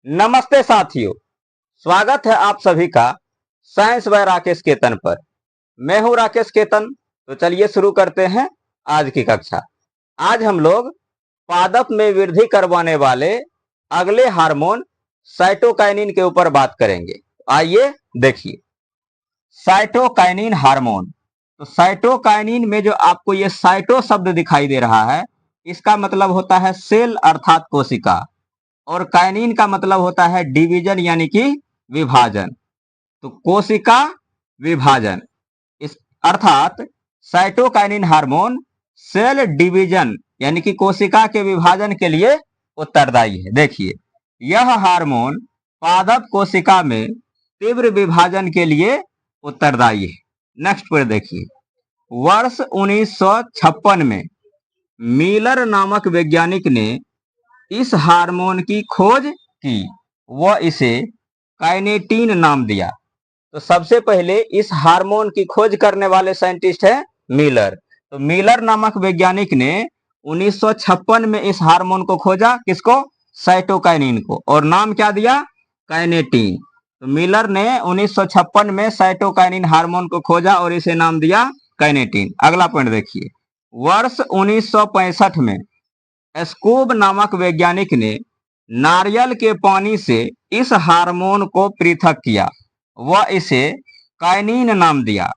नमस्ते साथियों, स्वागत है आप सभी का साइंस बाय राकेश केतन पर। मैं हूं राकेश केतन। तो चलिए शुरू करते हैं आज की कक्षा। आज हम लोग पादप में वृद्धि करवाने वाले अगले हार्मोन साइटोकाइनिन के ऊपर बात करेंगे। आइए देखिए, साइटोकाइनिन हार्मोन। तो साइटोकाइनिन में जो आपको ये साइटो शब्द दिखाई दे रहा है, इसका मतलब होता है सेल अर्थात कोशिका, और काइनिन का मतलब होता है डिवीजन यानी कि विभाजन। तो कोशिका विभाजन, इस अर्थात साइटोकाइनिन हार्मोन सेल डिवीजन यानी कि कोशिका के विभाजन के लिए उत्तरदायी है। देखिए, यह हार्मोन पादप कोशिका में तीव्र विभाजन के लिए उत्तरदायी है। नेक्स्ट पर देखिए, वर्ष 1956 में मिलर नामक वैज्ञानिक ने इस हार्मोन की खोज की। वह इसे काइनेटिन नाम दिया। तो सबसे पहले इस हार्मोन की खोज करने वाले साइंटिस्ट है मिलर। तो मिलर नामक वैज्ञानिक ने 1956 में इस हार्मोन को खोजा। किसको? साइटोकाइनिन को। और नाम क्या दिया? काइनेटिन। तो मिलर ने 1956 में साइटोकाइनिन हार्मोन को खोजा और इसे नाम दिया काइनेटिन। अगला पॉइंट देखिए, वर्ष 1965 में स्कूब नामक वैज्ञानिक ने नारियल के पानी से इस हार्मोन को पृथक किया। वह इसे काइनिन नाम दिया।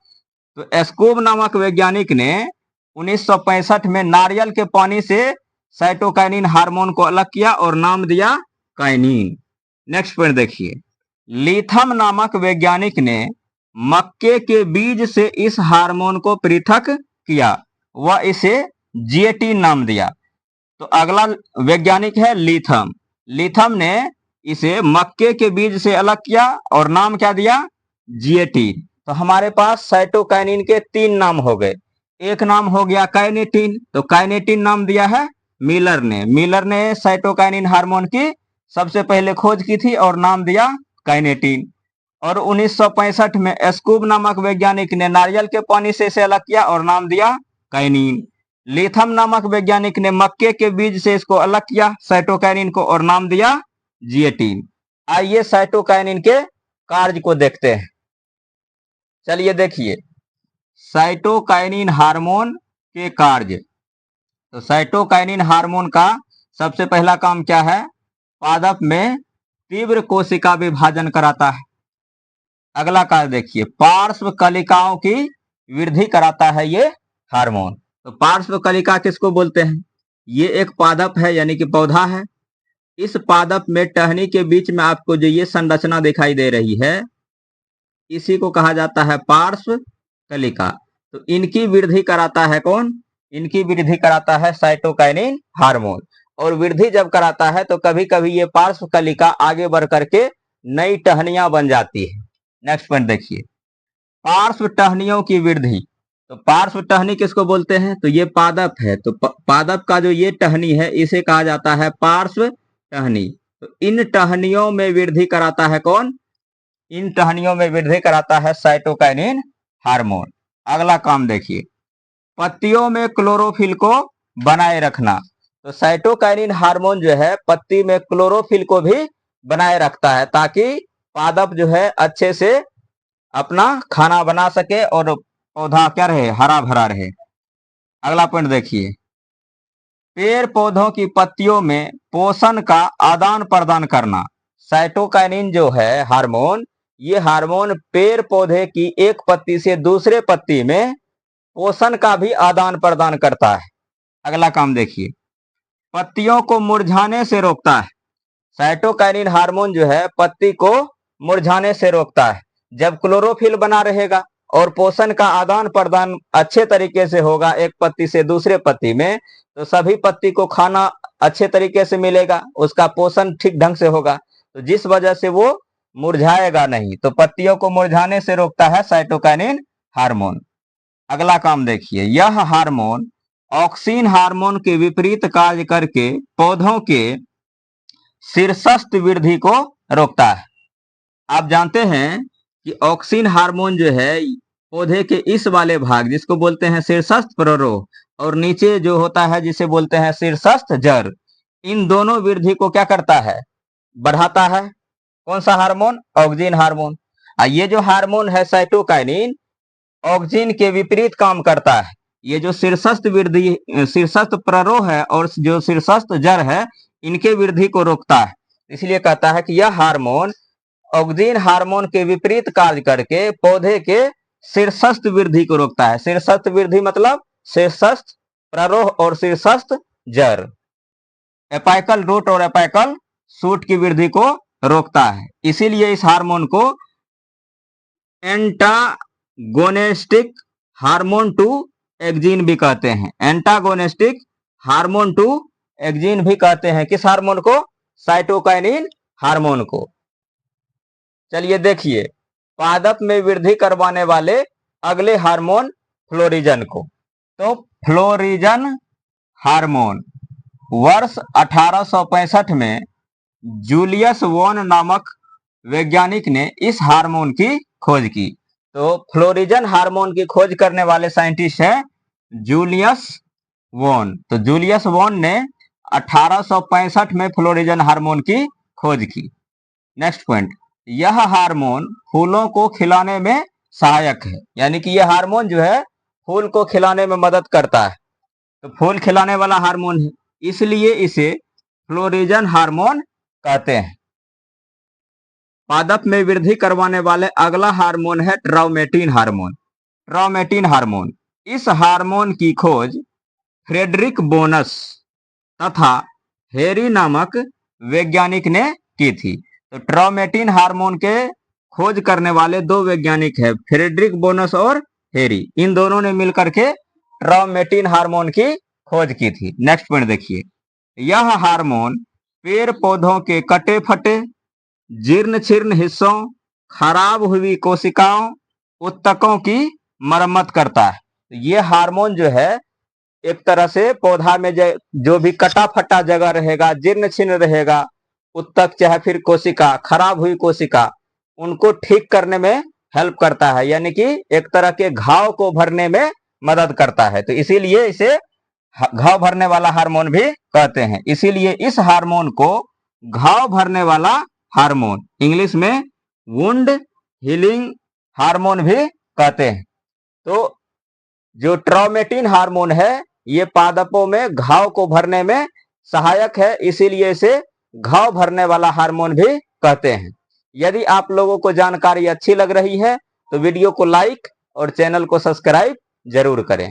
तो स्कूब नामक वैज्ञानिक ने 1965 में नारियल के पानी से साइटोकाइनिन हार्मोन को अलग किया और नाम दिया काइनिन। नेक्स्ट पॉइंट देखिए, लिथम नामक वैज्ञानिक ने मक्के के बीज से इस हार्मोन को पृथक किया। वह इसे जिएटिन नाम दिया। तो अगला वैज्ञानिक है लिथम। लिथम ने इसे मक्के के बीज से अलग किया और नाम क्या दिया? जिएटिन। तो हमारे पास साइटोकाइनिन के 3 नाम हो गए। एक नाम हो गया काइनेटिन। तो काइनेटिन नाम दिया है मिलर ने। मिलर ने साइटोकाइनिन हार्मोन की सबसे पहले खोज की थी और नाम दिया काइनेटिन। और 1965 में स्कूब नामक वैज्ञानिक ने नारियल के पानी से इसे अलग किया और नाम दिया काइनिन। लिथम नामक वैज्ञानिक ने मक्के के बीज से इसको अलग किया साइटोकाइनिन को और नाम दिया जिएटिन। आइए साइटोकाइनिन के कार्य को देखते हैं। चलिए देखिए, साइटोकाइनिन हार्मोन के कार्य। तो साइटोकाइनिन हार्मोन का सबसे पहला काम क्या है? पादप में तीव्र कोशिका विभाजन कराता है। अगला कार्य देखिए, पार्श्व कलिकाओं की वृद्धि कराता है ये हार्मोन। तो पार्श्व कलिका किसको बोलते हैं? ये एक पादप है यानी कि पौधा है। इस पादप में टहनी के बीच में आपको जो ये संरचना दिखाई दे रही है, इसी को कहा जाता है पार्श्व कलिका। तो इनकी वृद्धि कराता है कौन? इनकी वृद्धि कराता है साइटोकाइनिन हार्मोन। और वृद्धि जब कराता है तो कभी कभी ये पार्श्व कलिका आगे बढ़ करके नई टहनियां बन जाती है। नेक्स्ट पॉइंट देखिए, पार्श्व टहनियों की वृद्धि। तो पार्श्व टहनी किसको बोलते हैं? तो ये पादप है। तो पादप का जो ये टहनी है इसे कहा जाता है पार्श्व टहनी। तो इन टहनियों में वृद्धि कराता है कौन? इन टहनियों में वृद्धि कराता है साइटोकाइनिन हार्मोन। अगला काम देखिए, पत्तियों में क्लोरोफिल को बनाए रखना। तो साइटोकाइनिन हार्मोन जो है पत्ती में क्लोरोफिल को भी बनाए रखता है ताकि पादप जो है अच्छे से अपना खाना बना सके और पौधा क्या रहे? हरा भरा रहे। अगला पॉइंट देखिए, पेड़ पौधों की पत्तियों में पोषण का आदान प्रदान करना। साइटोकाइनिन जो है हार्मोन, ये हार्मोन पेड़ पौधे की एक पत्ती से दूसरे पत्ती में पोषण का भी आदान प्रदान करता है। अगला काम देखिए, पत्तियों को मुरझाने से रोकता है। साइटोकाइनिन हार्मोन जो है पत्ती को मुरझाने से रोकता है। जब क्लोरोफिल बना रहेगा और पोषण का आदान प्रदान अच्छे तरीके से होगा एक पत्ती से दूसरे पत्ती में, तो सभी पत्ती को खाना अच्छे तरीके से मिलेगा, उसका पोषण ठीक ढंग से होगा, तो जिस वजह से वो मुरझाएगा नहीं। तो पत्तियों को मुरझाने से रोकता है साइटोकाइनिन हार्मोन। अगला काम देखिए, यह हार्मोन ऑक्सिन हार्मोन के विपरीत कार्य करके पौधों के शीर्षस्थ वृद्धि को रोकता है। आप जानते हैं कि ऑक्सिन हार्मोन जो है पौधे के इस वाले भाग जिसको बोलते हैं शीर्षस्थ प्ररोह, और नीचे जो होता है जिसे बोलते हैं शीर्षस्थ जड़, इन दोनों वृद्धि को क्या करता है? बढ़ाता है। कौन सा हार्मोन? Auxin hormone. ये जो हार्मोन है साइटोकाइनिन, ऑक्सिन के विपरीत काम करता है। ये जो शीर्षस्थ वृद्धि, शीर्षस्थ प्ररोह है और जो शीर्षस्थ जड़ है, इनके वृद्धि को रोकता है। इसलिए कहता है कि यह हार्मोन ऑक्सिन हार्मोन के विपरीत कार्य करके पौधे के शीर्षस्थ वृद्धि को रोकता है। शीर्षस्थ वृद्धि मतलब शीर्षस्थ प्ररोह और शीर्षस्थ जड़, एपाइकल रूट और एपाइकल शूट की वृद्धि को रोकता है। इसीलिए इस हार्मोन को एंटागोनिस्टिक हार्मोन टू एक्जिन भी कहते हैं। एंटागोनिस्टिक हार्मोन टू एक्जिन भी कहते हैं। किस हार्मोन को? साइटोकाइनिन हार्मोन को। चलिए देखिए पादप में वृद्धि करवाने वाले अगले हार्मोन फ्लोरिजन को। तो फ्लोरिजन हार्मोन वर्ष 1865 में जूलियस वॉन नामक वैज्ञानिक ने इस हार्मोन की खोज की। तो फ्लोरिजन हार्मोन की खोज करने वाले साइंटिस्ट हैं जूलियस वॉन। तो जूलियस वॉन ने 1865 में फ्लोरिजन हार्मोन की खोज की। नेक्स्ट पॉइंट, यह हार्मोन फूलों को खिलाने में सहायक है। यानी कि यह हार्मोन जो है फूल को खिलाने में मदद करता है। तो फूल खिलाने वाला हार्मोन है, इसलिए इसे फ्लोरिजन हार्मोन कहते हैं। पादप में वृद्धि करवाने वाले अगला हार्मोन है ट्राउमेटिन हार्मोन। ट्राउमेटिन हार्मोन, इस हार्मोन की खोज फ्रेडरिक बोनस तथा हेरी नामक वैज्ञानिक ने की थी। तो ट्राउमेटिन हार्मोन के खोज करने वाले दो वैज्ञानिक हैं, फ्रेडरिक बोनस और हेरी। इन दोनों ने मिलकर के ट्राउमेटिन हार्मोन की खोज की थी। नेक्स्ट पॉइंट देखिए, यह हार्मोन पेड़ पौधों के कटे फटे, जीर्ण शीर्ण हिस्सों, खराब हुई कोशिकाओं, उत्तकों की मरम्मत करता है। ये हार्मोन जो है एक तरह से पौधा में जो भी कटा फटा जगह रहेगा, जीर्ण शीर्ण रहेगा, उत्तक चाहे फिर कोशिका, खराब हुई कोशिका, उनको ठीक करने में हेल्प करता है। यानी कि एक तरह के घाव को भरने में मदद करता है। तो इसीलिए इसे घाव भरने वाला हार्मोन भी कहते हैं। इसीलिए इस हार्मोन को घाव भरने वाला हार्मोन, इंग्लिश में वुंड हीलिंग हार्मोन भी कहते हैं। तो जो ट्राउमेटिन हार्मोन है ये पादपों में घाव को भरने में सहायक है, इसीलिए इसे घाव भरने वाला हार्मोन भी कहते हैं। यदि आप लोगों को जानकारी अच्छी लग रही है तो वीडियो को लाइक और चैनल को सब्सक्राइब जरूर करें।